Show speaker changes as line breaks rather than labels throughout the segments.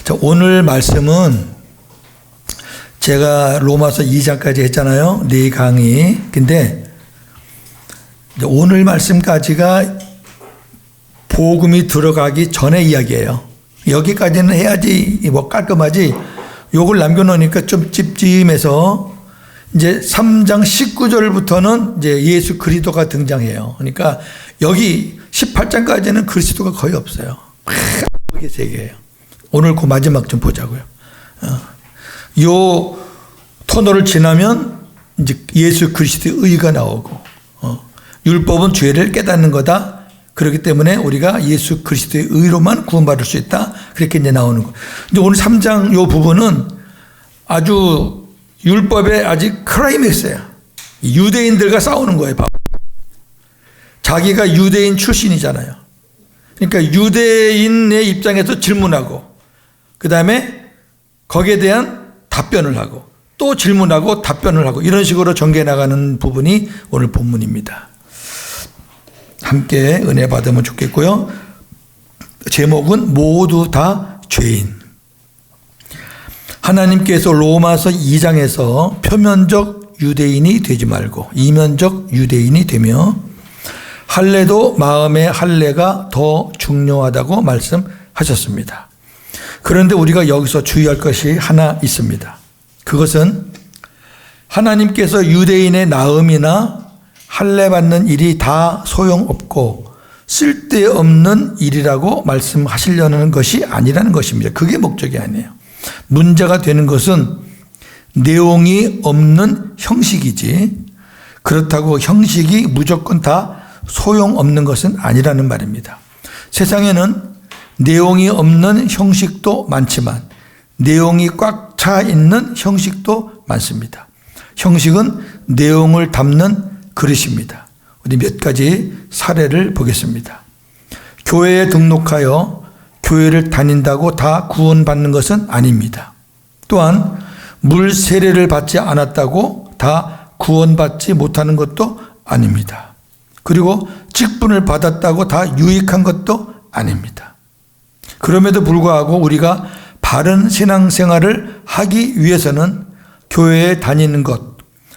자, 오늘 말씀은 제가 로마서 2장까지 했잖아요. 네 강의. 근데 오늘 말씀까지가 복음이 들어가기 전의 이야기예요. 여기까지는 해야지 뭐 깔끔하지. 요걸 남겨놓으니까 좀 찝찝해서 이제 3장 19절부터는 이제 예수 그리스도가 등장해요. 그러니까 여기 18장까지는 그리스도가 거의 없어요. 그게 세 개예요. 오늘 그 마지막 좀 보자고요. 요 터널을 지나면 이제 예수 그리스도의 의가 나오고, 율법은 죄를 깨닫는 거다. 그렇기 때문에 우리가 예수 그리스도의 의로만 구원받을 수 있다. 그렇게 이제 나오는 거. 근데 오늘 3장 요 부분은 아주 율법의 아직 클라이맥스예요. 유대인들과 싸우는 거예요. 자기가 유대인 출신이잖아요. 그러니까 유대인의 입장에서 질문하고, 그 다음에 거기에 대한 답변을 하고, 또 질문하고 답변을 하고, 이런 식으로 전개해 나가는 부분이 오늘 본문입니다. 함께 은혜 받으면 좋겠고요. 제목은 모두 다 죄인. 하나님께서 로마서 2장에서 표면적 유대인이 되지 말고 이면적 유대인이 되며 할례도 마음의 할례가 더 중요하다고 말씀하셨습니다. 그런데 우리가 여기서 주의할 것이 하나 있습니다. 그것은 하나님께서 유대인의 나음이나 할례 받는 일이 다 소용없고 쓸데없는 일이라고 말씀하시려는 것이 아니라는 것입니다. 그게 목적이 아니에요. 문제가 되는 것은 내용이 없는 형식이지, 그렇다고 형식이 무조건 다 소용없는 것은 아니라는 말입니다. 세상에는 내용이 없는 형식도 많지만 내용이 꽉 차 있는 형식도 많습니다. 형식은 내용을 담는 그릇입니다. 우리 몇 가지 사례를 보겠습니다. 교회에 등록하여 교회를 다닌다고 다 구원받는 것은 아닙니다. 또한 물 세례를 받지 않았다고 다 구원받지 못하는 것도 아닙니다. 그리고 직분을 받았다고 다 유익한 것도 아닙니다. 그럼에도 불구하고 우리가 바른 신앙생활을 하기 위해서는 교회에 다니는 것,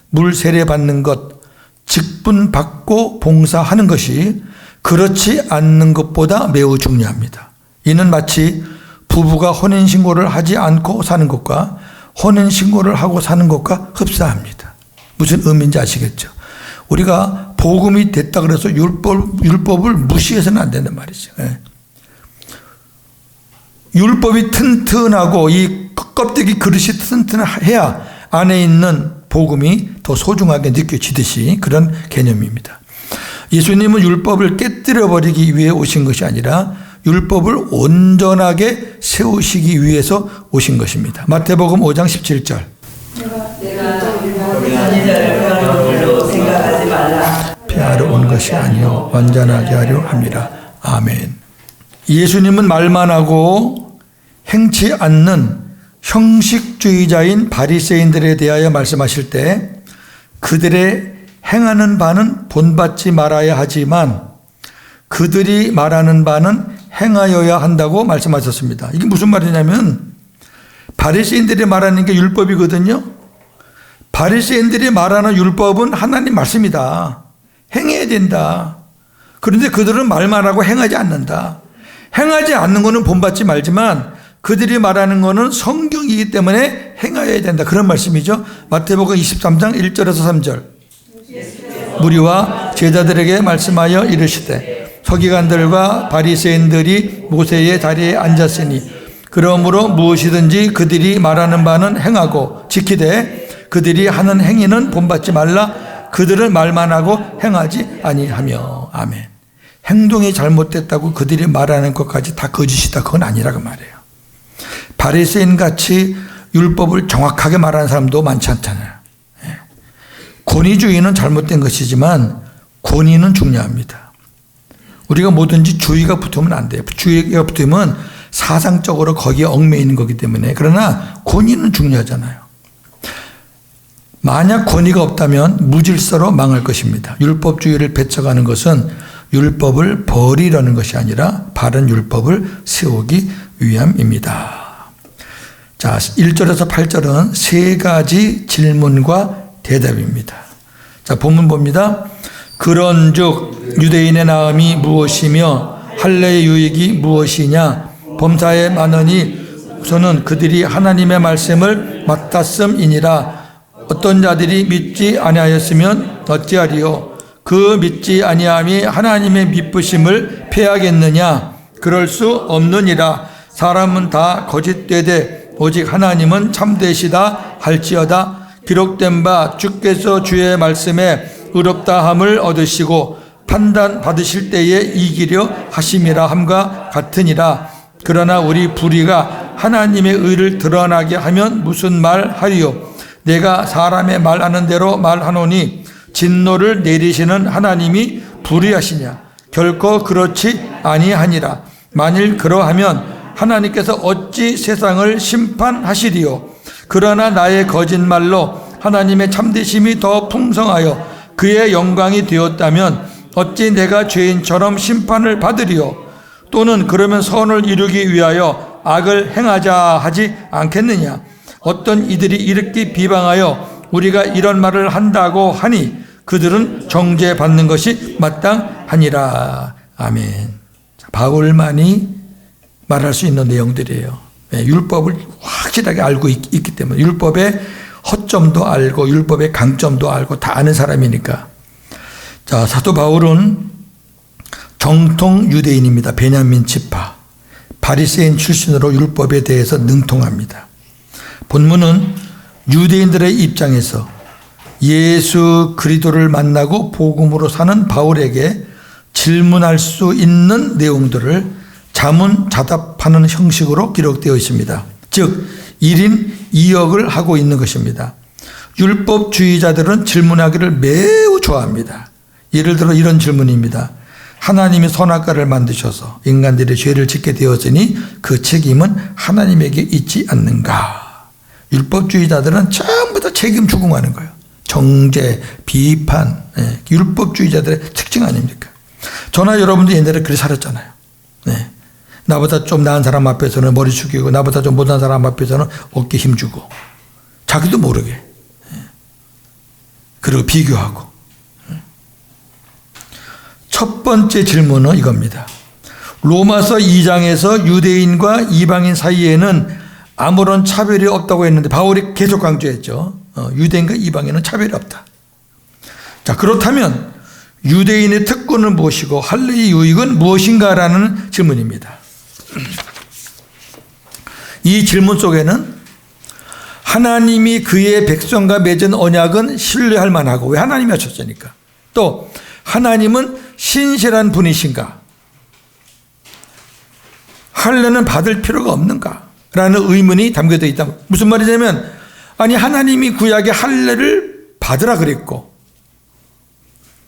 물 세례 받는 것, 직분 받고 봉사하는 것이 그렇지 않는 것보다 매우 중요합니다. 이는 마치 부부가 혼인신고를 하지 않고 사는 것과 혼인신고를 하고 사는 것과 흡사합니다. 무슨 의미인지 아시겠죠? 우리가 복음이 됐다 그래서 율법을 무시해서는 안 된단 말이죠. 율법이 튼튼하고 이 껍데기 그릇이 튼튼해야 안에 있는 복음이 더 소중하게 느껴지듯이 그런 개념입니다. 예수님은 율법을 깨뜨려버리기 위해 오신 것이 아니라 율법을 온전하게 세우시기 위해서 오신 것입니다. 마태복음 5장 17절. 폐하러 온 것이 아니요 완전하게 하려 함이라. 아멘. 예수님은 말만 하고 행치 않는 형식주의자인 바리새인들에 대하여 말씀하실 때 그들의 행하는 바는 본받지 말아야 하지만 그들이 말하는 바는 행하여야 한다고 말씀하셨습니다. 이게 무슨 말이냐면 바리새인들이 말하는 게 율법이거든요. 바리새인들이 말하는 율법은 하나님 말씀이다. 행해야 된다. 그런데 그들은 말만 하고 행하지 않는다. 행하지 않는 것은 본받지 말지만 그들이 말하는 것은 성경이기 때문에 행하여야 된다. 그런 말씀이죠. 마태복음 23장 1절에서 3절. 무리와 제자들에게 말씀하여 이르시되 서기관들과 바리새인들이 모세의 다리에 앉았으니 그러므로 무엇이든지 그들이 말하는 바는 행하고 지키되 그들이 하는 행위는 본받지 말라. 그들은 말만 하고 행하지 아니하며. 아멘. 행동이 잘못됐다고 그들이 말하는 것까지 다 거짓이다. 그건 아니라고 말해요. 바리새인 같이 율법을 정확하게 말하는 사람도 많지 않잖아요. 권위주의는 잘못된 것이지만 권위는 중요합니다. 우리가 뭐든지 주의가 붙으면 안 돼요. 주의가 붙으면 사상적으로 거기에 얽매이는 거기 때문에. 그러나 권위는 중요하잖아요. 만약 권위가 없다면 무질서로 망할 것입니다. 율법주의를 배척하는 것은 율법을 버리려는 것이 아니라 바른 율법을 세우기 위함입니다. 자, 1절에서 8절은 세 가지 질문과 대답입니다. 자, 본문 봅니다. 그런즉 유대인의 나음이 무엇이며 할례의 유익이 무엇이냐? 범사에 많으니 우선은 그들이 하나님의 말씀을 맡았음이니라. 어떤 자들이 믿지 아니하였으면 어찌하리요? 그 믿지 아니함이 하나님의 미쁘심을 패하겠느냐? 그럴 수 없느니라. 사람은 다 거짓되되 오직 하나님은 참되시다 할지어다. 기록된 바 주께서 주의 말씀에 의롭다함을 얻으시고 판단 받으실 때에 이기려 하심이라 함과 같으니라. 그러나 우리 불의가 하나님의 의를 드러나게 하면 무슨 말 하리요? 내가 사람의 말하는 대로 말하노니 진노를 내리시는 하나님이 불의하시냐? 결코 그렇지 아니하니라. 만일 그러하면 하나님께서 어찌 세상을 심판하시리요? 그러나 나의 거짓말로 하나님의 참되심이 더 풍성하여 그의 영광이 되었다면 어찌 내가 죄인처럼 심판을 받으리요? 또는 그러면 선을 이루기 위하여 악을 행하자 하지 않겠느냐? 어떤 이들이 이렇게 비방하여 우리가 이런 말을 한다고 하니 그들은 정죄받는 것이 마땅하니라. 아멘. 바울만이 말할 수 있는 내용들이에요. 율법을 확실하게 알고 있기 때문에 율법의 허점도 알고 율법의 강점도 알고 다 아는 사람이니까. 자, 사도 바울은 정통 유대인입니다. 베냐민 지파 바리새인 출신으로 율법에 대해서 능통합니다. 본문은 유대인들의 입장에서 예수 그리스도를 만나고 복음으로 사는 바울에게 질문할 수 있는 내용들을 자문자답하는 형식으로 기록되어 있습니다. 즉 1인 2역을 하고 있는 것입니다. 율법주의자들은 질문하기를 매우 좋아합니다. 예를 들어 이런 질문입니다. 하나님이 선악과를 만드셔서 인간들이 죄를 짓게 되었으니 그 책임은 하나님에게 있지 않는가? 율법주의자들은 전부 다 책임 추궁하는 거예요. 정죄, 비판, 율법주의자들의 특징 아닙니까? 저나 여러분도 옛날에 그렇게 살았잖아요. 나보다 좀 나은 사람 앞에서는 머리 숙이고 나보다 좀 못한 사람 앞에서는 어깨 힘주고 자기도 모르게 그리고 비교하고. 첫 번째 질문은 이겁니다. 로마서 2장에서 유대인과 이방인 사이에는 아무런 차별이 없다고 했는데 바울이 계속 강조했죠. 유대인과 이방인은 차별이 없다. 자, 그렇다면 유대인의 특권은 무엇이고 할례의 유익은 무엇인가라는 질문입니다. 이 질문 속에는 하나님이 그의 백성과 맺은 언약은 신뢰할 만하고, 왜 하나님이 하셨으니까. 또 하나님은 신실한 분이신가? 할례는 받을 필요가 없는가? 라는 의문이 담겨져 있다. 무슨 말이냐면, 아니 하나님이 구약에 할례를 받으라 그랬고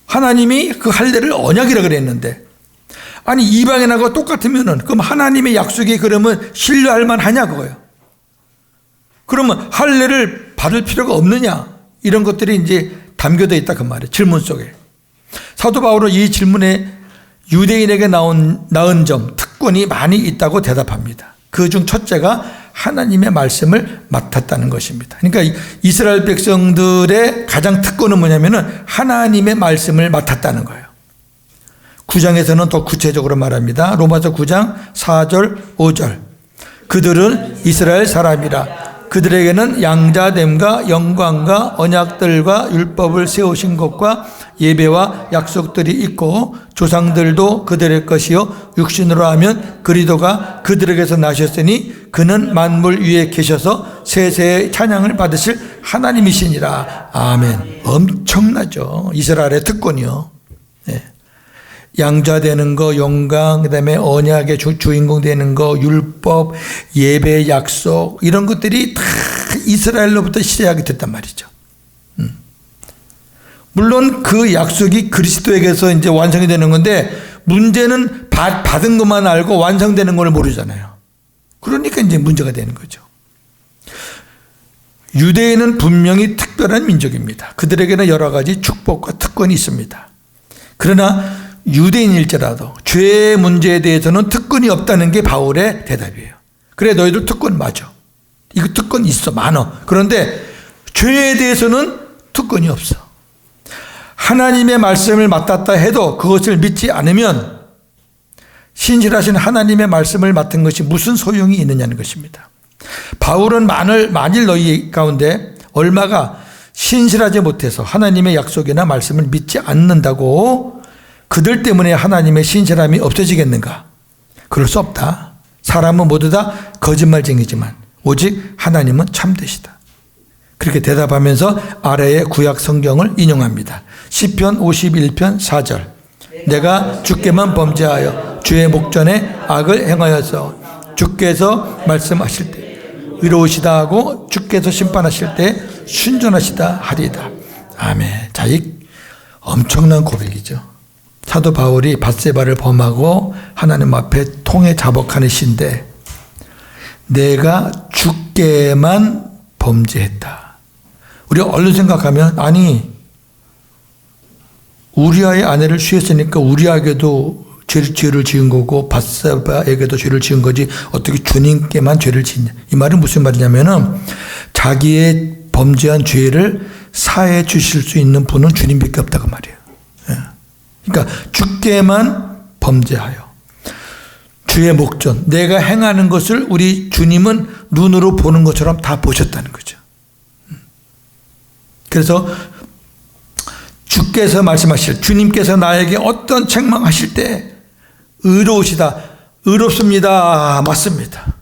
하나님이 그 할례를 언약이라 그랬는데, 아니 이방인하고 똑같으면은 그럼 하나님의 약속이 그러면 신뢰할 만하냐 그거예요. 그러면 할례를 받을 필요가 없느냐? 이런 것들이 이제 담겨져 있다 그 말이에요. 질문 속에. 사도 바울은 이 질문에 유대인에게 낳은 점, 특권이 많이 있다고 대답합니다. 그중 첫째가 하나님의 말씀을 맡았다는 것입니다. 그러니까 이스라엘 백성들의 가장 특권은 뭐냐면은 하나님의 말씀을 맡았다는 거예요. 9장에서는 더 구체적으로 말합니다. 로마서 9장 4절 5절. 그들은 이스라엘 사람이라. 그들에게는 양자됨과 영광과 언약들과 율법을 세우신 것과 예배와 약속들이 있고 조상들도 그들의 것이요 육신으로 하면 그리스도가 그들에게서 나셨으니 그는 만물 위에 계셔서 세세의 찬양을 받으실 하나님이시니라. 아멘. 엄청나죠. 이스라엘의 특권이요. 네. 양자되는 거, 영광, 그 다음에 언약의 주인공 되는 거, 율법, 예배, 약속, 이런 것들이 다 이스라엘로부터 시작이 됐단 말이죠. 물론 그 약속이 그리스도에게서 이제 완성이 되는 건데, 문제는 받은 것만 알고 완성되는 걸 모르잖아요. 그러니까 이제 문제가 되는 거죠. 유대인은 분명히 특별한 민족입니다. 그들에게는 여러 가지 축복과 특권이 있습니다. 그러나 유대인일지라도 죄의 문제에 대해서는 특권이 없다는 게 바울의 대답이에요. 그래 너희들 특권 맞아. 이거 특권 있어, 많어. 그런데 죄에 대해서는 특권이 없어. 하나님의 말씀을 맡았다 해도 그것을 믿지 않으면 신실하신 하나님의 말씀을 맡은 것이 무슨 소용이 있느냐는 것입니다. 바울은 만일 너희 가운데 얼마가 신실하지 못해서 하나님의 약속이나 말씀을 믿지 않는다고 그들 때문에 하나님의 신실함이 없어지겠는가? 그럴 수 없다. 사람은 모두 다 거짓말쟁이지만 오직 하나님은 참되시다. 그렇게 대답하면서 아래의 구약 성경을 인용합니다. 시편 51편 4절. 내가 주께만 범죄하여 주의 목전에 악을 행하여서 주께서 말씀하실 때 의로우시다 하고 주께서 심판하실 때 순전하시다 하리이다. 아멘. 자, 이 엄청난 고백이죠. 사도 바울이 밧세바를 범하고 하나님 앞에 통에 자복하는 시인데 내가 주께만 범죄했다. 우리가 얼른 생각하면 아니 우리아의 아내를 취했으니까 우리아에게도 죄를 지은 거고 밧세바에게도 죄를 지은 거지 어떻게 주님께만 죄를 짓냐. 이 말은 무슨 말이냐면은 자기의 범죄한 죄를 사해 주실 수 있는 분은 주님밖에 없다고 말이에요. 그러니까 주께만 범죄하여 주의 목전 내가 행하는 것을 우리 주님은 눈으로 보는 것처럼 다 보셨다는 거죠. 그래서 주께서 말씀하실 주님께서 나에게 어떤 책망하실 때 의로우시다. 의롭습니다. 맞습니다.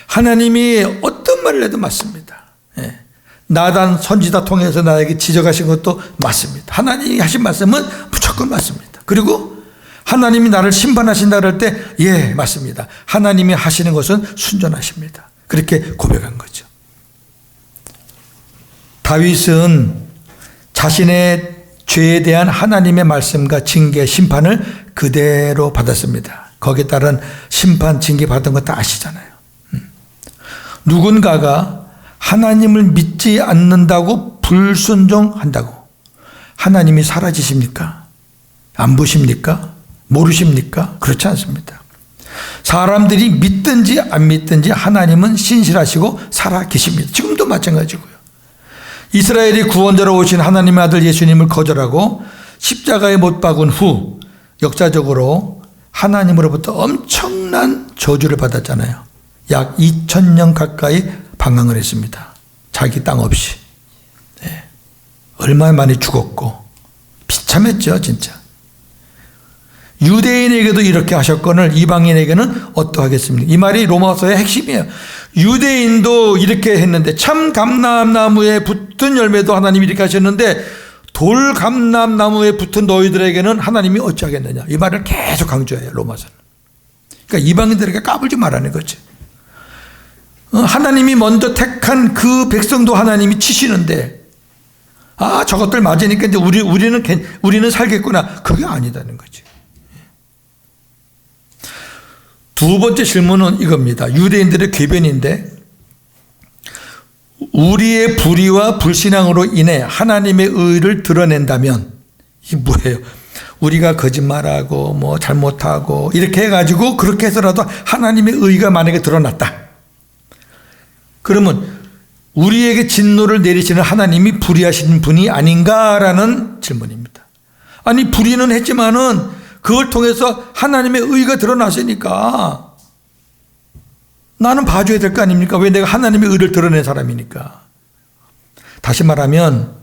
하나님이 어떤 말을 해도 맞습니다. 예. 나단 선지자 통해서 나에게 지적하신 것도 맞습니다. 하나님이 하신 말씀은 무조건 맞습니다. 그리고 하나님이 나를 심판하신다 그럴 때 예, 맞습니다. 하나님이 하시는 것은 순전하십니다. 그렇게 고백한 거죠. 다윗은 자신의 죄에 대한 하나님의 말씀과 징계, 심판을 그대로 받았습니다. 거기에 따른 심판, 징계 받은 거 다 아시잖아요. 누군가가 하나님을 믿지 않는다고 불순종한다고 하나님이 사라지십니까? 안 보십니까? 모르십니까? 그렇지 않습니다. 사람들이 믿든지 안 믿든지 하나님은 신실하시고 살아 계십니다. 지금도 마찬가지고요. 이스라엘이 구원자로 오신 하나님의 아들 예수님을 거절하고 십자가에 못 박은 후 역사적으로 하나님으로부터 엄청난 저주를 받았잖아요. 약 2000년 가까이 방황을 했습니다. 자기 땅 없이. 네. 얼마나 많이 죽었고 비참했죠 진짜. 유대인에게도 이렇게 하셨거늘 이방인에게는 어떠하겠습니까? 이 말이 로마서의 핵심이에요. 유대인도 이렇게 했는데 참 감람나무에 붙은 열매도 하나님이 이렇게 하셨는데 돌 감람나무에 붙은 너희들에게는 하나님이 어찌하겠느냐. 이 말을 계속 강조해요. 로마서는. 그러니까 이방인들에게 까불지 말라는 거지. 하나님이 먼저 택한 그 백성도 하나님이 치시는데 아 저것들 맞으니까 이제 우리는 살겠구나. 그게 아니다는 거지. 두 번째 질문은 이겁니다. 유대인들의 궤변인데 우리의 불의와 불신앙으로 인해 하나님의 의를 드러낸다면 이게 뭐예요? 우리가 거짓말하고 뭐 잘못하고 이렇게 해가지고 그렇게 해서라도 하나님의 의가 만약에 드러났다. 그러면 우리에게 진노를 내리시는 하나님이 불의하신 분이 아닌가라는 질문입니다. 아니 불의는 했지만은 그걸 통해서 하나님의 의가 드러났으니까 나는 봐줘야 될 거 아닙니까? 왜 내가 하나님의 의를 드러낸 사람이니까. 다시 말하면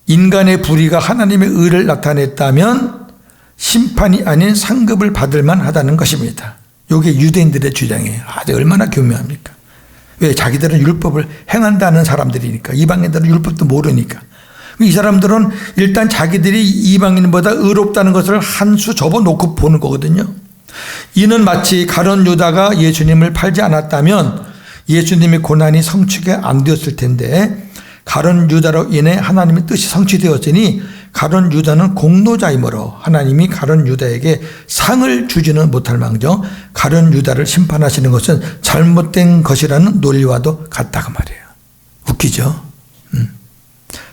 인간의 불의가 하나님의 의를 나타냈다면 심판이 아닌 상급을 받을 만하다는 것입니다. 이게 유대인들의 주장이에요. 얼마나 교묘합니까? 왜? 자기들은 율법을 행한다는 사람들이니까. 이방인들은 율법도 모르니까. 이 사람들은 일단 자기들이 이방인보다 의롭다는 것을 한 수 접어놓고 보는 거거든요. 이는 마치 가룟 유다가 예수님을 팔지 않았다면 예수님의 고난이 성취가 안 되었을 텐데 가룟 유다로 인해 하나님의 뜻이 성취되었으니 가룟 유다는 공로자이므로 하나님이 가룟 유다에게 상을 주지는 못할 망정 가룟 유다를 심판하시는 것은 잘못된 것이라는 논리와도 같다고 말이에요. 웃기죠?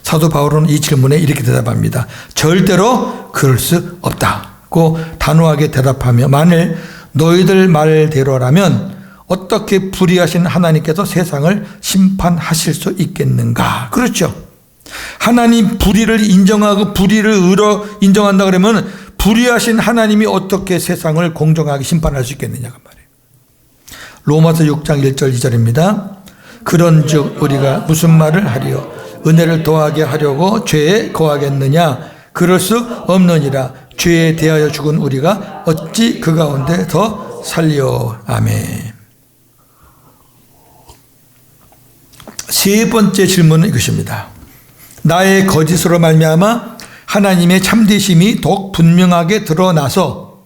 사도 바울은 이 질문에 이렇게 대답합니다. 절대로 그럴 수 없다고 단호하게 대답하며 만일 너희들 말대로라면 어떻게 불의하신 하나님께서 세상을 심판하실 수 있겠는가? 그렇죠. 하나님 불의를 인정하고 불의를 의로 인정한다 그러면 불의하신 하나님이 어떻게 세상을 공정하게 심판할 수 있겠느냐가 말이에요. 로마서 6장 1절 2절입니다. 그런즉 우리가 무슨 말을 하리요? 은혜를 더하게 하려고 죄에 거하겠느냐? 그럴 수 없느니라. 죄에 대하여 죽은 우리가 어찌 그 가운데 더 살려. 아멘. 세 번째 질문은 이것입니다. 나의 거짓으로 말미암아 하나님의 참되심이 더욱 분명하게 드러나서,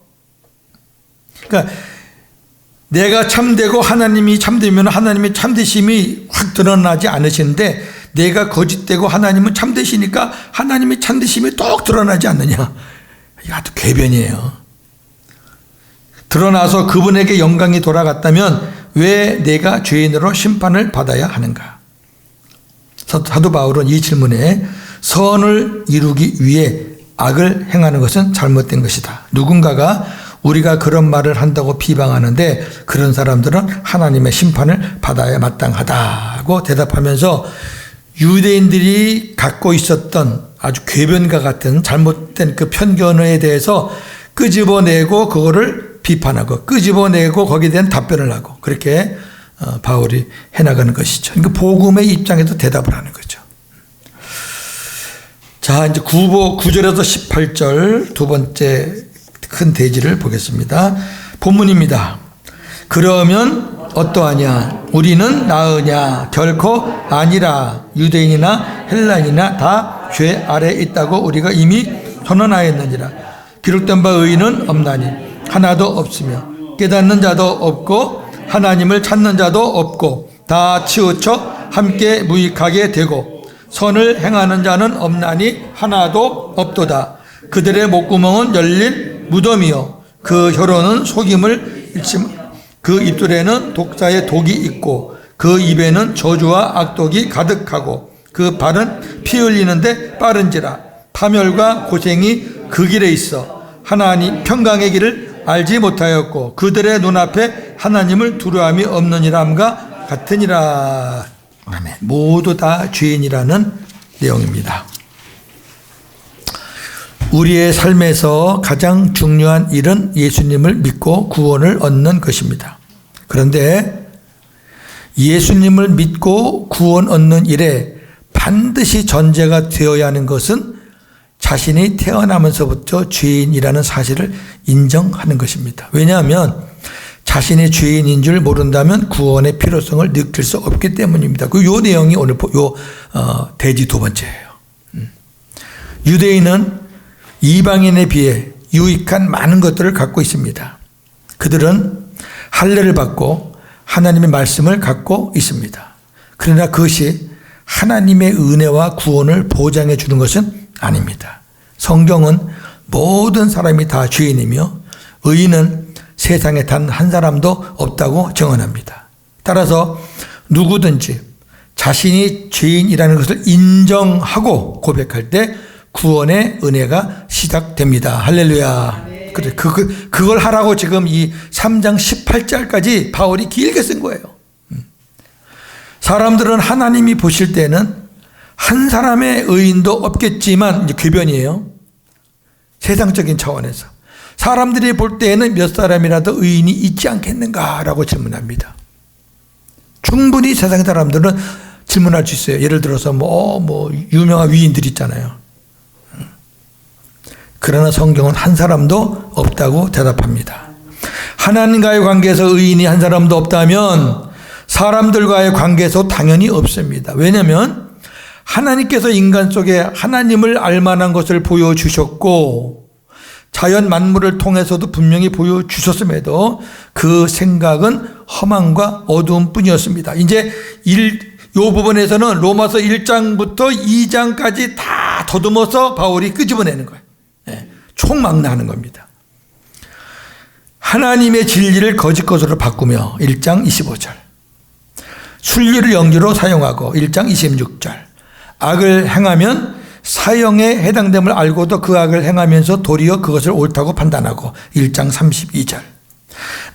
그러니까 내가 참되고 하나님이 참되면 하나님의 참되심이 확 드러나지 않으시는데 내가 거짓되고 하나님은 참되시니까 하나님의 참되심이 더욱 드러나지 않느냐. 이거 아주 궤변이에요. 드러나서 그분에게 영광이 돌아갔다면 왜 내가 죄인으로 심판을 받아야 하는가? 사도 바울은 이 질문에 선을 이루기 위해 악을 행하는 것은 잘못된 것이다. 누군가가 우리가 그런 말을 한다고 비방하는데 그런 사람들은 하나님의 심판을 받아야 마땅하다고 대답하면서 유대인들이 갖고 있었던 아주 궤변과 같은 잘못된 그 편견에 대해서 끄집어내고 그거를 비판하고 끄집어내고 거기에 대한 답변을 하고 그렇게 바울이 해나가는 것이죠. 그러니까 복음의 입장에서 대답을 하는 거죠. 자, 이제 9절에서 18절 두 번째 큰 대지를 보겠습니다. 본문입니다. 그러면 어떠하냐? 우리는 나으냐? 결코 아니라. 유대인이나 헬라인이나 다 죄 아래에 있다고 우리가 이미 선언하였느니라. 기록된 바 의인은 없나니 하나도 없으며 깨닫는 자도 없고 하나님을 찾는 자도 없고 다 치우쳐 함께 무익하게 되고 선을 행하는 자는 없나니 하나도 없도다. 그들의 목구멍은 열린 무덤이요 그 혀로는 속임을 잃지, 그 입술에는 독사의 독이 있고 그 입에는 저주와 악독이 가득하고 그 발은 피 흘리는데 빠른지라. 파멸과 고생이 그 길에 있어 하나님 평강의 길을 알지 못하였고 그들의 눈앞에 하나님을 두려움이 없느니라 함과 같으니라. 아멘. 모두 다 죄인이라는 내용입니다. 우리의 삶에서 가장 중요한 일은 예수님을 믿고 구원을 얻는 것입니다. 그런데 예수님을 믿고 구원 얻는 일에 반드시 전제가 되어야 하는 것은 자신이 태어나면서부터 죄인이라는 사실을 인정하는 것입니다. 왜냐하면 자신이 죄인인 줄 모른다면 구원의 필요성을 느낄 수 없기 때문입니다. 요 내용이 오늘 대지 두 번째예요. 유대인은 이방인에 비해 유익한 많은 것들을 갖고 있습니다. 그들은 할례를 받고 하나님의 말씀을 갖고 있습니다. 그러나 그것이 하나님의 은혜와 구원을 보장해 주는 것은 아닙니다. 성경은 모든 사람이 다 죄인이며 의인은 세상에 단 한 사람도 없다고 증언합니다. 따라서 누구든지 자신이 죄인이라는 것을 인정하고 고백할 때 구원의 은혜가 시작됩니다. 할렐루야. 그래, 그걸 하라고 지금 이 3장 18절까지 바울이 길게 쓴 거예요. 사람들은 하나님이 보실 때는 한 사람의 의인도 없겠지만, 이제 궤변이에요. 세상적인 차원에서. 사람들이 볼 때에는 몇 사람이라도 의인이 있지 않겠는가라고 질문합니다. 충분히 세상 사람들은 질문할 수 있어요. 예를 들어서 유명한 위인들 있잖아요. 그러나 성경은 한 사람도 없다고 대답합니다. 하나님과의 관계에서 의인이 한 사람도 없다면 사람들과의 관계에서 당연히 없습니다. 왜냐하면 하나님께서 인간 속에 하나님을 알만한 것을 보여주셨고 자연 만물을 통해서도 분명히 보여주셨음에도 그 생각은 험함과 어두움 뿐이었습니다. 이제 이 부분에서는 로마서 1장부터 2장까지 다 더듬어서 바울이 끄집어내는 거예요. 총망라하는 겁니다. 하나님의 진리를 거짓 것으로 바꾸며 1장 25절, 순리를 영리로 사용하고 1장 26절, 악을 행하면 사형에 해당됨을 알고도 그 악을 행하면서 도리어 그것을 옳다고 판단하고 1장 32절,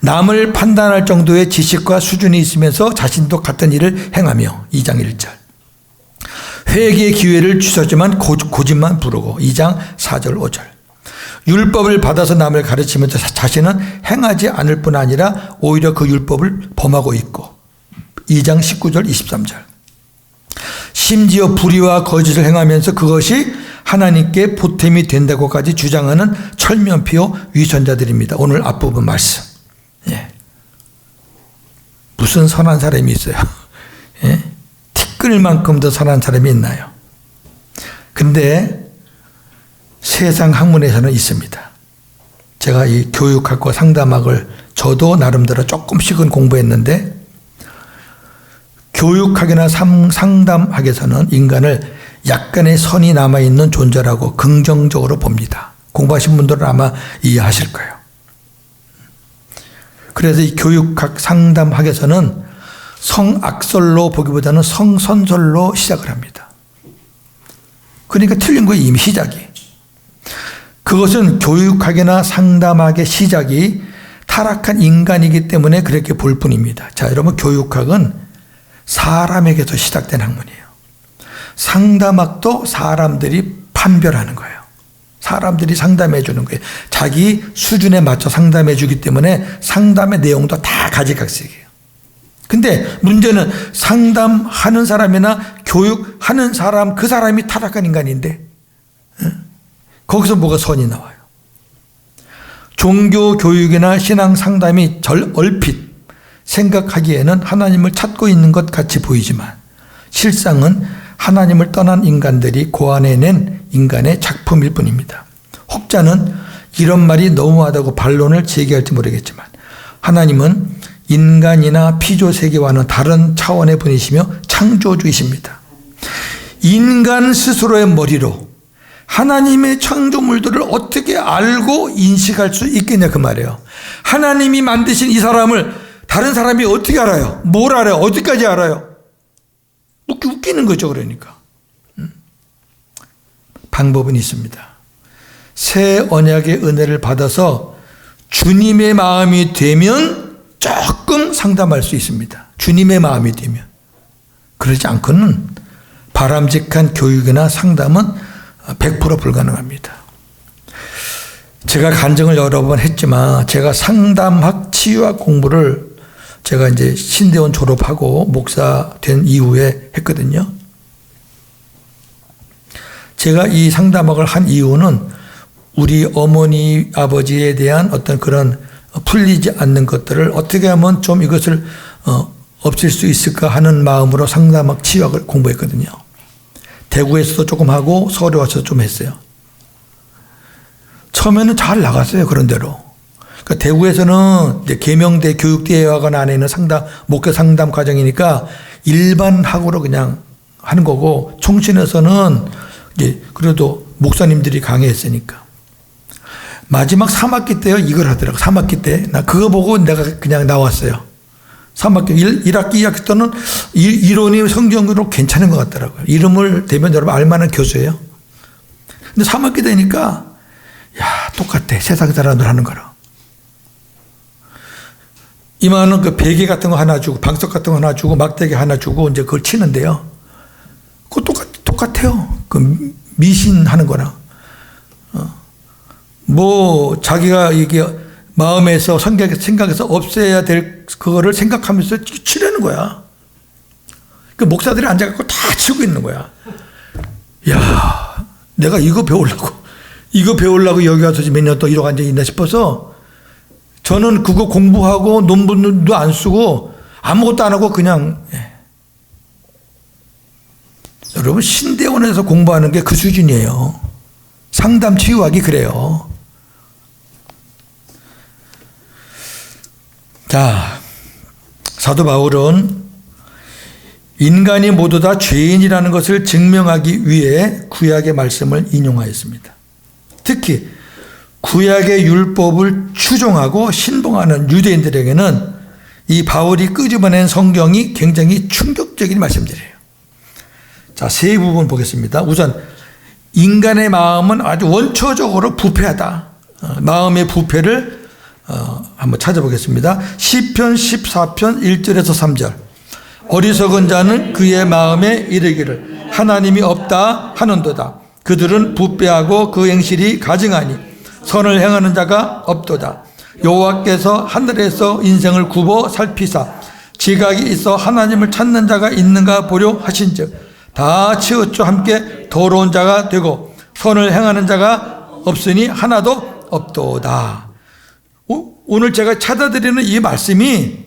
남을 판단할 정도의 지식과 수준이 있으면서 자신도 같은 일을 행하며 2장 1절. 회개의 기회를 주셨지만 고집만 부르고 2장 4절 5절. 율법을 받아서 남을 가르치면서 자신은 행하지 않을 뿐 아니라 오히려 그 율법을 범하고 있고 2장 19절 23절. 심지어 불의와 거짓을 행하면서 그것이 하나님께 보탬이 된다고까지 주장하는 철면피요 위선자들입니다. 오늘 앞부분 말씀. 예. 무슨 선한 사람이 있어요? 예? 티끌만큼 더 선한 사람이 있나요? 근데 세상 학문에서는 있습니다. 제가 이 교육학과 상담학을 저도 나름대로 조금씩은 공부했는데 교육학이나 상담학에서는 인간을 약간의 선이 남아있는 존재라고 긍정적으로 봅니다. 공부하신 분들은 아마 이해하실 거예요. 그래서 이 교육학 상담학에서는 성악설로 보기보다는 성선설로 시작을 합니다. 그러니까 틀린 거예요, 이미 시작이. 그것은 교육학이나 상담학의 시작이 타락한 인간이기 때문에 그렇게 볼 뿐입니다. 자, 여러분, 교육학은 사람에게서 시작된 학문이에요. 상담학도 사람들이 판별하는 거예요. 사람들이 상담해 주는 거예요. 자기 수준에 맞춰 상담해 주기 때문에 상담의 내용도 다 가지각색이에요. 근데 문제는 상담하는 사람이나 교육하는 사람, 그 사람이 타락한 인간인데 거기서 뭐가 선이 나와요? 종교 교육이나 신앙 상담이 얼핏 생각하기에는 하나님을 찾고 있는 것 같이 보이지만 실상은 하나님을 떠난 인간들이 고안해낸 인간의 작품일 뿐입니다. 혹자는 이런 말이 너무하다고 반론을 제기할지 모르겠지만 하나님은 인간이나 피조세계와는 다른 차원의 분이시며 창조주이십니다. 인간 스스로의 머리로 하나님의 창조물들을 어떻게 알고 인식할 수 있겠냐 그 말이에요. 하나님이 만드신 이 사람을 다른 사람이 어떻게 알아요? 뭘 알아요? 어디까지 알아요? 웃기는 거죠. 그러니까 방법은 있습니다. 새 언약의 은혜를 받아서 주님의 마음이 되면 조금 상담할 수 있습니다. 주님의 마음이 되면. 그러지 않고는 바람직한 교육이나 상담은 100% 불가능합니다. 제가 간증을 여러 번 했지만 제가 상담학 치유학 공부를 제가 이제 신대원 졸업하고 목사 된 이후에 했거든요. 제가 이 상담학을 한 이유는 우리 어머니, 아버지에 대한 어떤 그런 풀리지 않는 것들을 어떻게 하면 좀 이것을 없앨 수 있을까 하는 마음으로 상담학 치유학을 공부했거든요. 대구에서도 조금 하고 서울에 와서 좀 했어요. 처음에는 잘 나갔어요. 그런 대로. 그러니까 대구에서는 이제 계명대 교육대학원 안에 있는 목회 상담 과정이니까 일반 학으로 그냥 하는 거고 총신에서는 이제 그래도 목사님들이 강의했으니까. 마지막 3학기 때요, 이걸 하더라고. 3학기 때. 나 그거 보고 내가 그냥 나왔어요. 3학기, 1학기, 2학기 때는 이론이 성경으로 괜찮은 것 같더라고요. 이름을 대면 여러분 알만한 교수예요. 근데 3학기 되니까, 야, 똑같아. 세상 사람들 하는 거랑. 이만한 그 베개 같은 거 하나 주고, 방석 같은 거 하나 주고, 막대기 하나 주고, 이제 그걸 치는데요. 그거 똑같아요. 그 미신하는 거랑. 뭐, 자기가 이게 마음에서 생각해서 없애야 될 그거를 생각하면서 치려는 거야. 그 목사들이 앉아갖고 다 치고 있는 거야. 야, 내가 이거 배우려고 여기 와서 몇 년 또 이러고 앉아있나 싶어서 저는 그거 공부하고 논문도 안 쓰고 아무것도 안 하고 그냥 여러분 신대원에서 공부하는 게 그 수준이에요. 상담 치유학이 그래요. 자, 사도 바울은 인간이 모두 다 죄인이라는 것을 증명하기 위해 구약의 말씀을 인용하였습니다. 특히 구약의 율법을 추종하고 신봉하는 유대인들에게는 이 바울이 끄집어낸 성경이 굉장히 충격적인 말씀들이에요. 자, 세 부분 보겠습니다. 우선 인간의 마음은 아주 원초적으로 부패하다. 마음의 부패를 한번 찾아보겠습니다. 시편 14편 1절에서 3절. 어리석은 자는 그의 마음에 이르기를 하나님이 없다 하는도다. 그들은 부패하고 그 행실이 가증하니 선을 행하는 자가 없도다. 여호와께서 하늘에서 인생을 굽어 살피사 지각이 있어 하나님을 찾는 자가 있는가 보려 하신즉 다 치우쳐 함께 더러운 자가 되고 선을 행하는 자가 없으니 하나도 없도다. 오늘 제가 찾아드리는 이 말씀이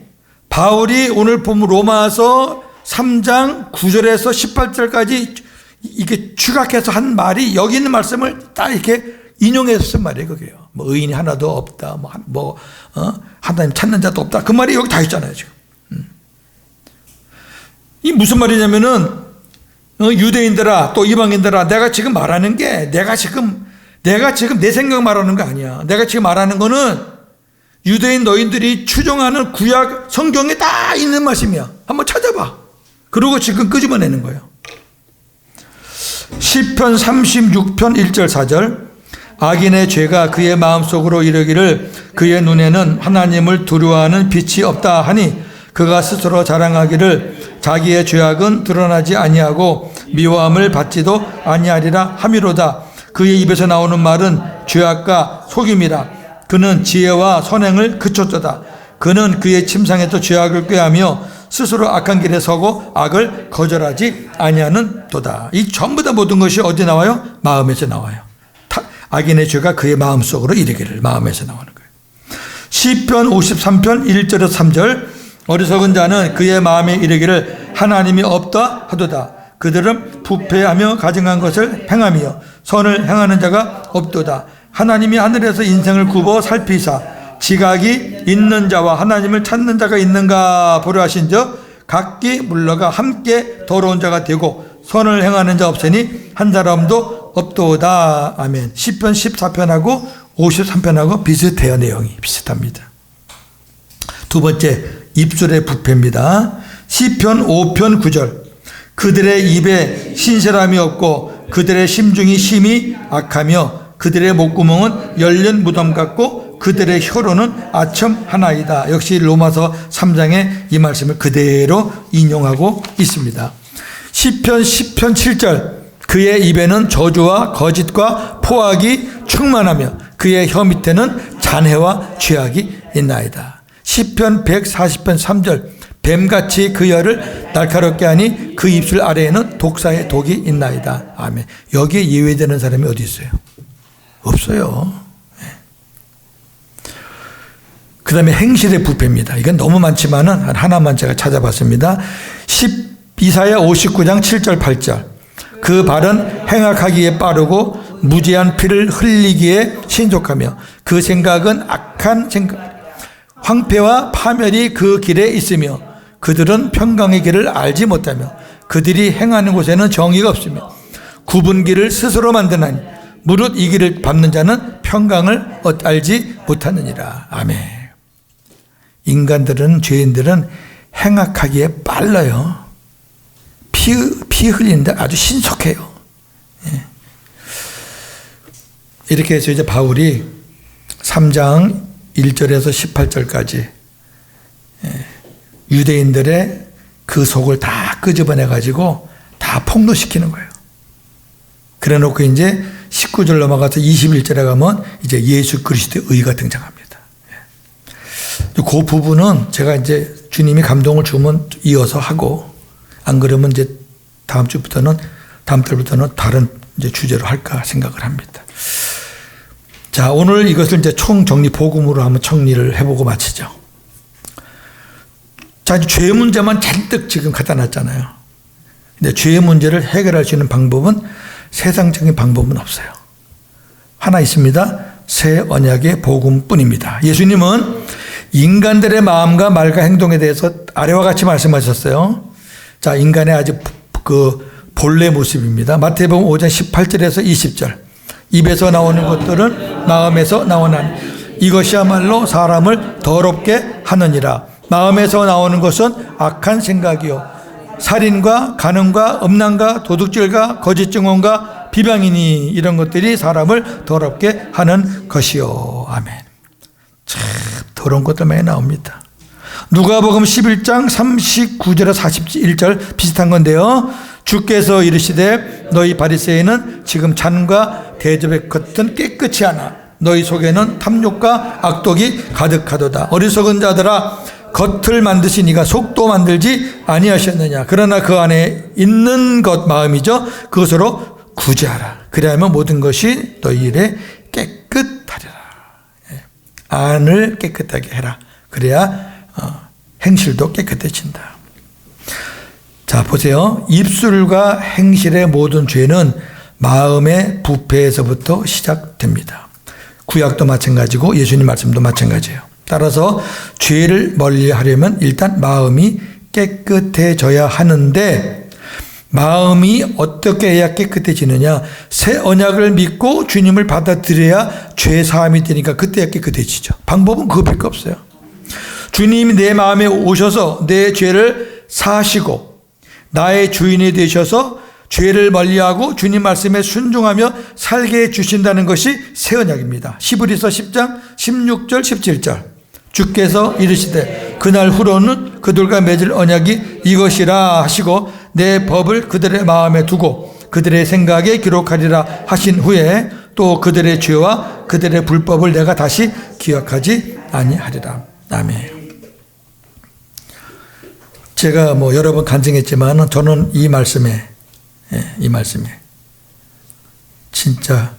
바울이 오늘 보면 로마서 3장 9절에서 18절까지 이게 추각해서 한 말이 여기 있는 말씀을 딱 이렇게 인용해서 쓴 말이에요. 그게요. 뭐 의인이 하나도 없다. 하나님 찾는 자도 없다. 그 말이 여기 다 있잖아요. 지금. 이 무슨 말이냐면은 유대인들아 또 이방인들아 내가 지금 말하는 게 내가 지금 내 생각 말하는 거 아니야. 내가 지금 말하는 거는 유대인 너희들이 추종하는 구약 성경에 다 있는 말씀이야. 한번 찾아봐. 그러고 지금 끄집어내는 거예요. 시편 36편 1절 4절. 악인의 죄가 그의 마음속으로 이르기를 그의 눈에는 하나님을 두려워하는 빛이 없다 하니 그가 스스로 자랑하기를 자기의 죄악은 드러나지 아니하고 미워함을 받지도 아니하리라 함이로다. 그의 입에서 나오는 말은 죄악과 속임이라. 그는 지혜와 선행을 그쳤도다. 그는 그의 침상에서 죄악을 꾀하며 스스로 악한 길에 서고 악을 거절하지 아니하는 도다. 이 전부 다 모든 것이 어디 나와요? 마음에서 나와요. 악인의 죄가 그의 마음속으로 이르기를. 마음에서 나오는 거예요. 시편 53편 1절에서 3절. 어리석은 자는 그의 마음에 이르기를 하나님이 없다 하도다. 그들은 부패하며 가증한 것을 행하며 선을 행하는 자가 없도다. 하나님이 하늘에서 인생을 굽어 살피사 지각이 있는 자와 하나님을 찾는 자가 있는가 보려 하신즉 각기 물러가 함께 더러운 자가 되고 선을 행하는 자 없으니 한 사람도 없도다. 아멘. 시편 14편하고 53편하고 비슷해요. 내용이 비슷합니다. 두 번째, 입술의 부패입니다. 시편 5편 9절. 그들의 입에 신실함이 없고 그들의 심중이 심히 악하며 그들의 목구멍은 열린 무덤 같고 그들의 혀로는 아첨 하나이다. 역시 로마서 3장에 이 말씀을 그대로 인용하고 있습니다. 시편 10편 7절. 그의 입에는 저주와 거짓과 포악이 충만하며 그의 혀 밑에는 잔해와 죄악이 있나이다. 시편 140편 3절. 뱀같이 그 혀를 날카롭게 하니 그 입술 아래에는 독사의 독이 있나이다. 아멘. 여기에 예외되는 사람이 어디 있어요? 없어요. 그 다음에 행실의 부패입니다. 이건 너무 많지만은 하나만 제가 찾아봤습니다. 이사야 59장 7절 8절. 그 발은 행악하기에 빠르고 무지한 피를 흘리기에 신속하며 그 생각은 악한 생각. 황폐와 파멸이 그 길에 있으며 그들은 평강의 길을 알지 못하며 그들이 행하는 곳에는 정의가 없으며 굽은 길을 스스로 만드나니 무릇 이 길을 밟는 자는 평강을 알지 못하느니라. 아멘. 인간들은, 죄인들은 행악하기에 빨라요. 피 흘리는데 아주 신속해요. 이렇게 해서 이제 바울이 3장 1절에서 18절까지 유대인들의 그 속을 다 끄집어내가지고 다 폭로시키는 거예요. 그래 놓고 이제 19절 넘어가서 21절에 가면 이제 예수 그리스도의 의가 등장합니다. 그 부분은 제가 이제 주님이 감동을 주면 이어서 하고 안 그러면 이제 다음 달부터는 다른 이제 주제로 할까 생각을 합니다. 자, 오늘 이것을 이제 총정리 복음으로 한번 정리를 해보고 마치죠. 자, 죄 문제만 잔뜩 지금 갖다 놨잖아요. 근데 죄 문제를 해결할 수 있는 방법은 세상적인 방법은 없어요. 하나 있습니다. 새 언약의 복음뿐입니다. 예수님은 인간들의 마음과 말과 행동에 대해서 아래와 같이 말씀하셨어요. 자, 인간의 아주 그 본래 모습입니다. 마태복음 5장 18절에서 20절. 입에서 나오는 것들은 마음에서 나오나니 이것이야말로 사람을 더럽게 하느니라. 마음에서 나오는 것은 악한 생각이요 살인과 간음과 음란과 도둑질과 거짓 증언과 비방이니 이런 것들이 사람을 더럽게 하는 것이요. 아멘. 참 더러운 것들 많이 나옵니다. 누가복음 11장 39절에서 41절 비슷한 건데요. 주께서 이르시되 너희 바리새인은 지금 잔과 대접의 겉은 깨끗이 하나 너희 속에는 탐욕과 악독이 가득하도다. 어리석은 자들아 겉을 만드시 니가 속도 만들지 아니하셨느냐. 그러나 그 안에 있는 것 마음이죠. 그것으로 구제하라. 그리하면 모든 것이 너희 일에 깨끗하리라. 안을 깨끗하게 해라. 그래야 행실도 깨끗해진다. 자, 보세요. 입술과 행실의 모든 죄는 마음의 부패에서부터 시작됩니다. 구약도 마찬가지고 예수님 말씀도 마찬가지예요. 따라서 죄를 멀리하려면 일단 마음이 깨끗해져야 하는데 마음이 어떻게 해야 깨끗해지느냐. 새 언약을 믿고 주님을 받아들여야 죄 사함이 되니까 그때야 깨끗해지죠. 방법은 그것밖에 없어요. 주님이 내 마음에 오셔서 내 죄를 사하시고 나의 주인이 되셔서 죄를 멀리하고 주님 말씀에 순종하며 살게 해주신다는 것이 새 언약입니다. 히브리서 10장 16절 17절 주께서 이르시되 그날 후로는 그들과 맺을 언약이 이것이라 하시고 내 법을 그들의 마음에 두고 그들의 생각에 기록하리라 하신 후에 또 그들의 죄와 그들의 불법을 내가 다시 기억하지 아니하리라. 아멘. 제가 여러 번 간증했지만 저는 이 말씀에 진짜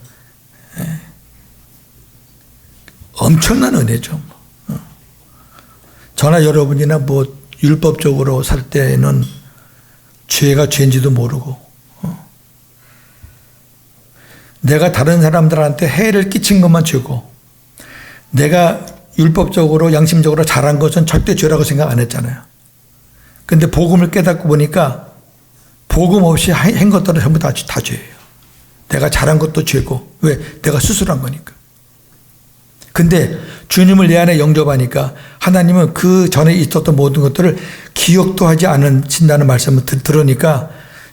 엄청난 은혜죠. 저나 여러분이나 율법적으로 살 때는 죄가 죄인지도 모르고 내가 다른 사람들한테 해를 끼친 것만 죄고 내가 율법적으로 양심적으로 잘한 것은 절대 죄라고 생각 안 했잖아요. 근데 복음을 깨닫고 보니까 복음 없이 한 것들은 전부 다 죄예요. 내가 잘한 것도 죄고 왜? 내가 스스로 한 거니까. 근데 주님을 내 안에 영접하니까 하나님은 그 전에 있었던 모든 것들을 기억도 하지 않으신다는 말씀을 들으니까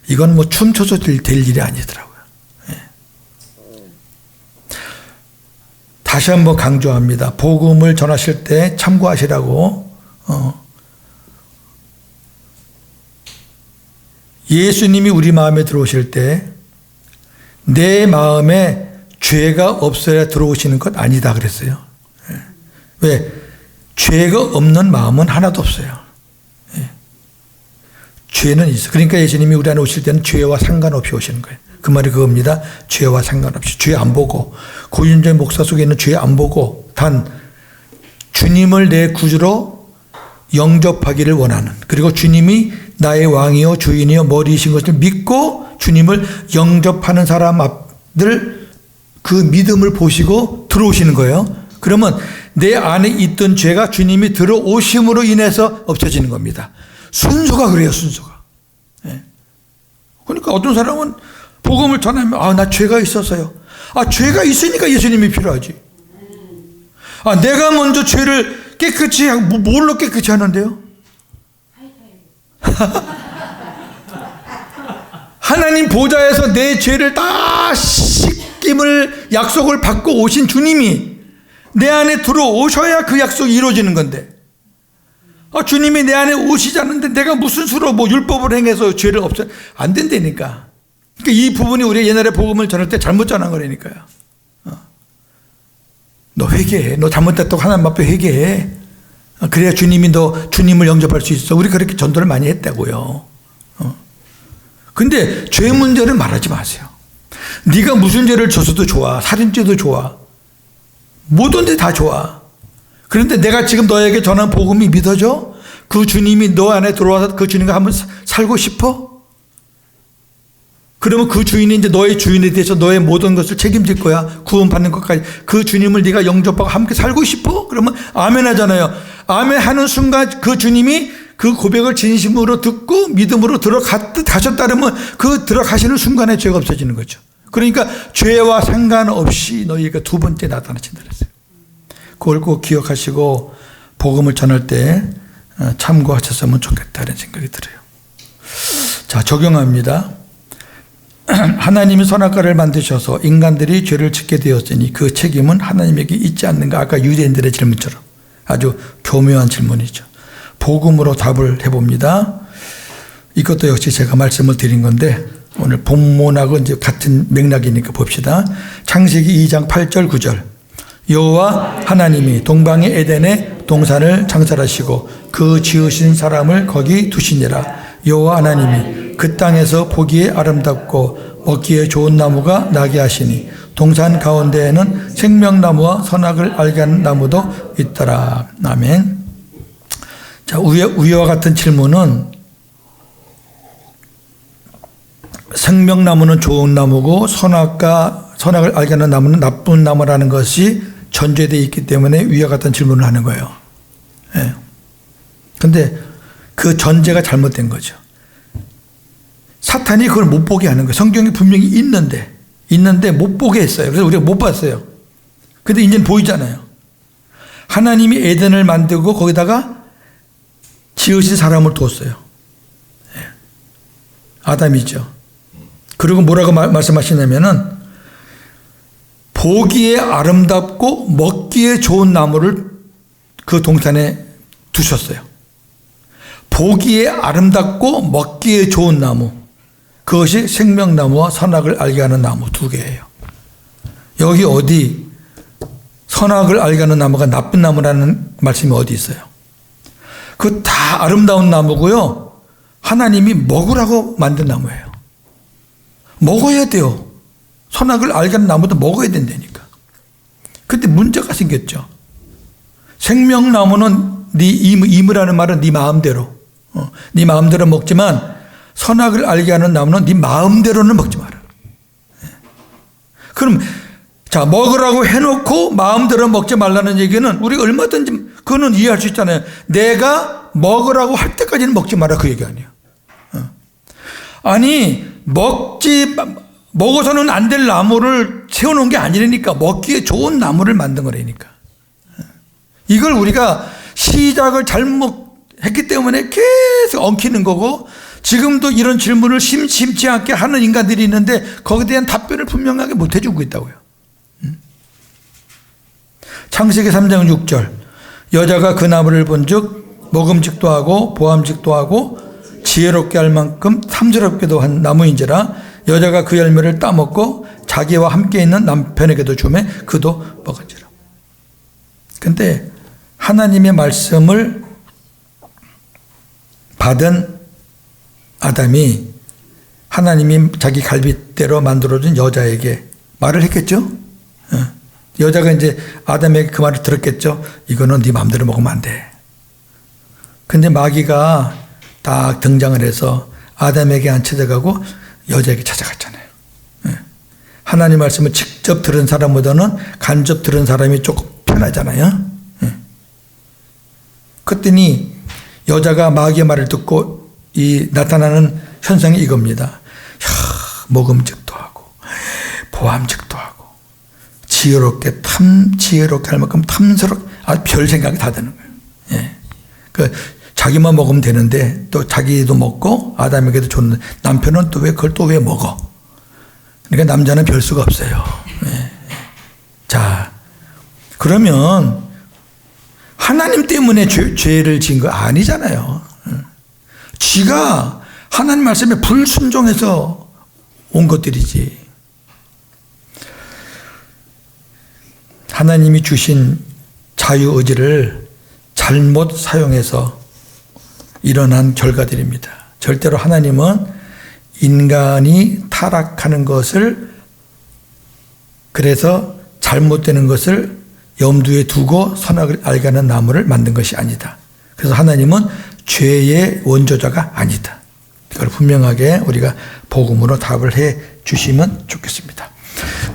이건 춤춰서 될 일이 아니더라고요. 다시 한번 강조합니다. 복음을 전하실 때 참고하시라고. 예수님이 우리 마음에 들어오실 때 내 마음에 죄가 없어야 들어오시는 것 아니다 그랬어요. 왜? 죄가 없는 마음은 하나도 없어요. 죄는 있어. 그러니까 예수님이 우리 안에 오실 때는 죄와 상관없이 오시는 거예요. 그 말이 그겁니다. 죄와 상관없이. 죄 안 보고 고윤정 목사 속에 있는 죄 안 보고 단 주님을 내 구주로 영접하기를 원하는, 그리고 주님이 나의 왕이요 주인이요 머리이신 것을 믿고 주님을 영접하는 사람들 그 믿음을 보시고 들어오시는 거예요. 그러면 내 안에 있던 죄가 주님이 들어오심으로 인해서 없어지는 겁니다. 순서가 그래요. 순서가. 그러니까 어떤 사람은 복음을 전하면 나 죄가 있어서요. 죄가 있으니까 예수님이 필요하지. 내가 먼저 죄를 깨끗이 하고 뭘로 깨끗이 하는데요? 하나님 보좌에서 내 죄를 다 씻김을 약속을 받고 오신 주님이 내 안에 들어오셔야 그 약속이 이루어지는 건데 주님이 내 안에 오시지 않는데 내가 무슨 수로 율법을 행해서 죄를 없애 안 된다니까. 그러니까 이 부분이 우리 옛날에 복음을 전할 때 잘못 전한 거라니까요. 너 회개해. 너 잘못했다고 하나님 앞에 회개해. 그래야 주님이 너 주님을 영접할 수 있어. 우리 그렇게 전도를 많이 했다고요. 근데 죄 문제를 말하지 마세요. 네가 무슨 죄를 졌어도 좋아. 살인죄도 좋아. 모든 데 다 좋아. 그런데 내가 지금 너에게 전한 복음이 믿어져? 그 주님이 너 안에 들어와서 그 주님과 한번 살고 싶어? 그러면 그 주인이 이제 너의 주인이 돼서 너의 모든 것을 책임질 거야. 구원받는 것까지. 그 주님을 네가 영접하고 함께 살고 싶어? 그러면 아멘 하잖아요. 아멘 하는 순간 그 주님이 그 고백을 진심으로 듣고 믿음으로 들어가셨다면 그 들어가시는 순간에 죄가 없어지는 거죠. 그러니까 죄와 상관없이 너희가 두 번째 나타나신다 그랬어요. 그걸 꼭 기억하시고 복음을 전할 때 참고하셨으면 좋겠다는 생각이 들어요. 자, 적용합니다. 하나님이 선악과를 만드셔서 인간들이 죄를 짓게 되었으니 그 책임은 하나님에게 있지 않는가? 아까 유대인들의 질문처럼. 아주 교묘한 질문이죠. 복음으로 답을 해봅니다. 이것도 역시 제가 말씀을 드린 건데 오늘 본문하고 이제 같은 맥락이니까 봅시다. 창세기 2장 8절 9절. 여호와 하나님이 동방의 에덴에 동산을 창설하시고 그 지으신 사람을 거기 두시니라. 여호와 하나님이 그 땅에서 보기에 아름답고 먹기에 좋은 나무가 나게 하시니 동산 가운데에는 생명나무와 선악을 알게 하는 나무도 있더라. 아멘. 자, 위와 같은 질문은 생명나무는 좋은 나무고 선악을 알게 하는 나무는 나쁜 나무라는 것이 전제되어 있기 때문에 위와 같은 질문을 하는 거예요. 그런데 그 전제가 잘못된 거죠. 사탄이 그걸 못 보게 하는 거예요. 성경이 분명히 있는데 못 보게 했어요. 그래서 우리가 못 봤어요. 근데 이제는 보이잖아요. 하나님이 에덴을 만들고 거기다가 지으신 사람을 뒀어요. 아담이죠. 그리고 뭐라고 말씀하시냐면은 보기에 아름답고 먹기에 좋은 나무를 그 동산에 두셨어요. 보기에 아름답고 먹기에 좋은 나무, 그것이 생명나무와 선악을 알게 하는 나무 두 개예요. 여기 어디 선악을 알게 하는 나무가 나쁜 나무라는 말씀이 어디 있어요? 그 다 아름다운 나무고요. 하나님이 먹으라고 만든 나무예요. 먹어야 돼요. 선악을 알게 하는 나무도 먹어야 된다니까. 근데 문제가 생겼죠. 생명나무는 네 임으라는 말은 네 마음대로. 네 마음대로 먹지만 선악을 알게 하는 나무는 네 마음대로는 먹지 마라. 그럼 자, 먹으라고 해놓고 마음대로 먹지 말라는 얘기는 우리가 얼마든지 그거는 이해할 수 있잖아요. 내가 먹으라고 할 때까지는 먹지 마라 그 얘기 아니에요. 아니 먹어서는 안 될 나무를 세워놓은 게 아니라니까. 먹기에 좋은 나무를 만든 거라니까. 이걸 우리가 시작을 잘못했기 때문에 계속 엉키는 거고, 지금도 이런 질문을 심심치 않게 하는 인간들이 있는데 거기에 대한 답변을 분명하게 못 해주고 있다고요. 창세기 3장 6절. 여자가 그 나무를 본즉 먹음직도 하고 보암직도 하고 지혜롭게 할 만큼 탐스럽게도 한 나무인지라 여자가 그 열매를 따먹고 자기와 함께 있는 남편에게도 주매 그도 먹은지라. 근데 하나님의 말씀을 받은 아담이 하나님이 자기 갈빗대로 만들어준 여자에게 말을 했겠죠? 여자가 이제 아담에게 그 말을 들었겠죠? 이거는 네 마음대로 먹으면 안 돼. 근데 마귀가 딱 등장을 해서 아담에게 안 찾아가고 여자에게 찾아갔잖아요. 하나님 말씀을 직접 들은 사람보다는 간접 들은 사람이 조금 편하잖아요. 그랬더니 여자가 마귀의 말을 듣고 나타나는 현상이 이겁니다. 먹음직도 하고 보암직도 하고 지혜롭게 할 만큼 탐스럽게, 별 생각이 다 드는 거예요. 자기만 먹으면 되는데 또 자기도 먹고 아담에게도 줬는데 남편은 또 그걸 또 왜 먹어? 그러니까 남자는 별 수가 없어요. 자, 그러면 하나님 때문에 죄를 지은 거 아니잖아요. 지가 하나님 말씀에 불순종해서 온 것들이지. 하나님이 주신 자유의지를 잘못 사용해서 일어난 결과들입니다. 절대로 하나님은 인간이 타락하는 것을, 그래서 잘못되는 것을 염두에 두고 선악을 알게 하는 나무를 만든 것이 아니다. 그래서 하나님은 죄의 원조자가 아니다. 이걸 분명하게 우리가 복음으로 답을 해 주시면 좋겠습니다.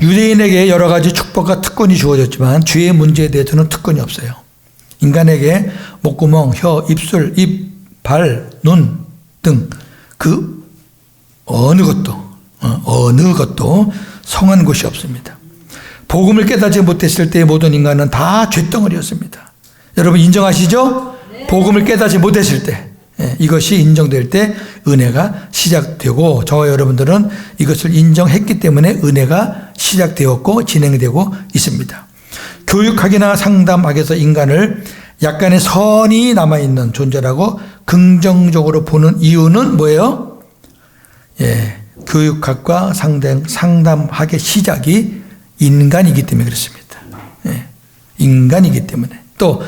유대인에게 여러 가지 축복과 특권이 주어졌지만 죄의 문제에 대해서는 특권이 없어요. 인간에게 목구멍, 혀, 입술, 입, 발, 눈 등 그 어느 것도 성한 곳이 없습니다. 복음을 깨닫지 못했을 때 모든 인간은 다 죄덩어리였습니다. 여러분 인정하시죠? 네. 복음을 깨닫지 못했을 때, 이것이 인정될 때 은혜가 시작되고, 저와 여러분들은 이것을 인정했기 때문에 은혜가 시작되었고 진행되고 있습니다. 교육학이나 상담학에서 인간을 약간의 선이 남아있는 존재라고 긍정적으로 보는 이유는 뭐예요? 예, 교육학과 상담학의 시작이 인간이기 때문에 그렇습니다. 예, 인간이기 때문에. 또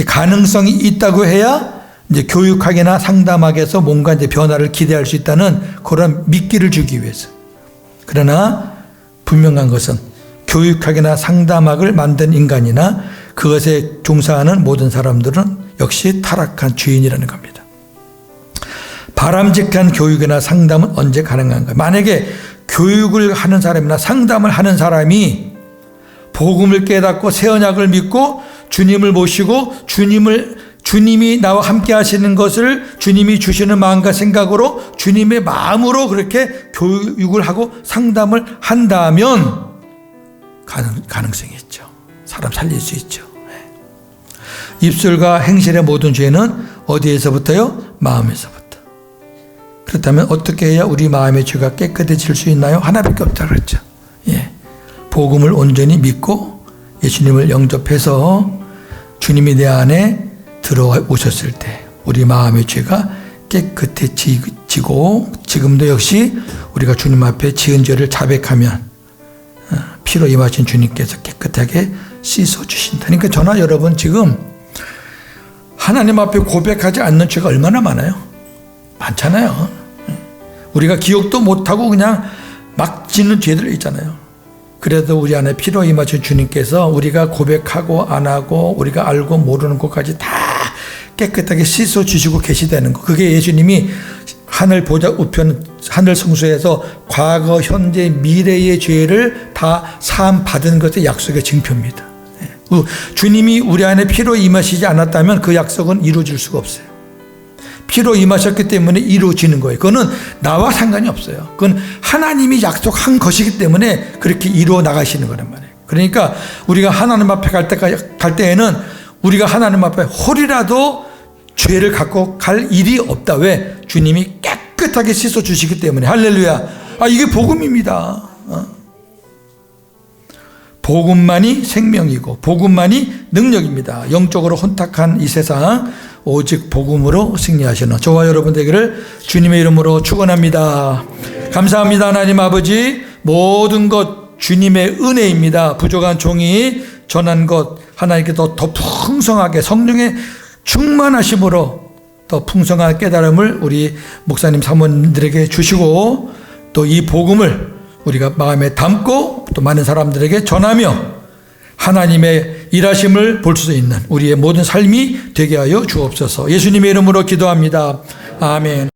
가능성이 있다고 해야 이제 교육학이나 상담학에서 뭔가 이제 변화를 기대할 수 있다는 그런 미끼를 주기 위해서. 그러나 분명한 것은 교육학이나 상담학을 만든 인간이나 그것에 종사하는 모든 사람들은 역시 타락한 죄인이라는 겁니다. 바람직한 교육이나 상담은 언제 가능한가? 만약에 교육을 하는 사람이나 상담을 하는 사람이 복음을 깨닫고 새 언약을 믿고 주님을 모시고 주님이 나와 함께 하시는 것을 주님이 주시는 마음과 생각으로 주님의 마음으로 그렇게 교육을 하고 상담을 한다면 가능성이 있죠. 사람 살릴 수 있죠. 입술과 행실의 모든 죄는 어디에서부터요? 마음에서부터. 그렇다면 어떻게 해야 우리 마음의 죄가 깨끗해질 수 있나요? 하나밖에 없다고 그랬죠. 예. 복음을 온전히 믿고 예수님을 영접해서 주님이 내 안에 들어오셨을 때 우리 마음의 죄가 깨끗해지고 지금도 역시 우리가 주님 앞에 지은 죄를 자백하면 피로 임하신 주님께서 깨끗하게 씻어주신다. 그러니까 저나 여러분 지금 하나님 앞에 고백하지 않는 죄가 얼마나 많아요? 많잖아요. 우리가 기억도 못하고 그냥 막 짓는 죄들 있잖아요. 그래도 우리 안에 피로 임하신 주님께서 우리가 고백하고 안 하고 우리가 알고 모르는 것까지 다 깨끗하게 씻어주시고 계시다는 거. 그게 예수님이 하늘 보좌 우편 하늘 성소에서 과거 현재 미래의 죄를 다 사함 받은 것의 약속의 증표입니다. 주님이 우리 안에 피로 임하시지 않았다면 그 약속은 이루어질 수가 없어요. 피로 임하셨기 때문에 이루어지는 거예요. 그거는 나와 상관이 없어요. 그건 하나님이 약속한 것이기 때문에 그렇게 이루어 나가시는 거란 말이에요. 그러니까 우리가 하나님 앞에 갈 때에는 우리가 하나님 앞에 홀이라도 죄를 갖고 갈 일이 없다. 왜? 주님이 깨끗하게 씻어주시기 때문에. 할렐루야. 이게 복음입니다. 복음만이 생명이고 복음만이 능력입니다. 영적으로 혼탁한 이 세상 오직 복음으로 승리하시는 저와 여러분 되기를 주님의 이름으로 축원합니다. 감사합니다. 하나님 아버지, 모든 것 주님의 은혜입니다. 부족한 종이 전한 것 하나님께 더 풍성하게 성령의 충만하심으로 더 풍성한 깨달음을 우리 목사님 사모님들에게 주시고 또 이 복음을 우리가 마음에 담고 또 많은 사람들에게 전하며 하나님의 일하심을 볼 수 있는 우리의 모든 삶이 되게 하여 주옵소서. 예수님의 이름으로 기도합니다. 아멘.